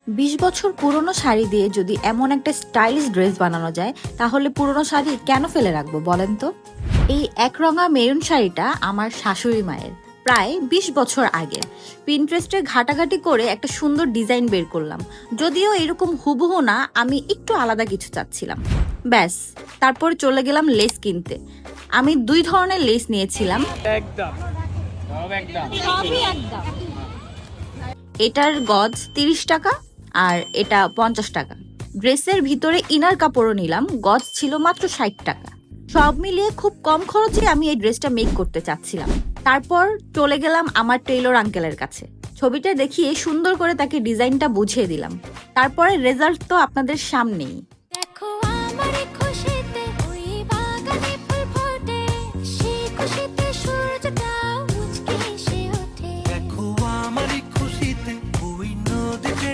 ২০ বছর পুরনো শাড়ি দিয়ে যদি এমন একটা স্টাইলিশ ড্রেস বানানো যায় তাহলে পুরনো শাড়ি কেন ফেলে রাখবো বলেন তো। এই একরঙা মেরুন শাড়িটা আমার শাশুড়ি মায়ের, প্রায় ২০ বছর আগের। পিন্টারেস্টে ঘাটাঘাটি করে একটা সুন্দর ডিজাইন বের করলাম, যদিও এরকম হুবহু না, আমি একটু আলাদা কিছু চাচ্ছিলাম। ব্যাস, তারপর চলে গেলাম লেস কিনতে। আমি ২ ধরনের লেস নিয়েছিলাম। একদম এটার গজ ৩০ টাকা আর এটা ৫০ টাকা। ড্রেসের ভিতরে ইনার কাপড়ও নিলাম, গজ ছিল মাত্র ৬০ টাকা। সব মিলিয়ে খুব কম খরচে আমি এই ড্রেসটা মেক করতে চাচ্ছিলাম। তারপর চলে গেলাম আমার টেইলর আঙ্কেলের কাছে, ছবিটা দেখিয়ে সুন্দর করে তাকে ডিজাইনটা বুঝিয়ে দিলাম। তারপরে রেজাল্ট তো আপনাদের সামনেই।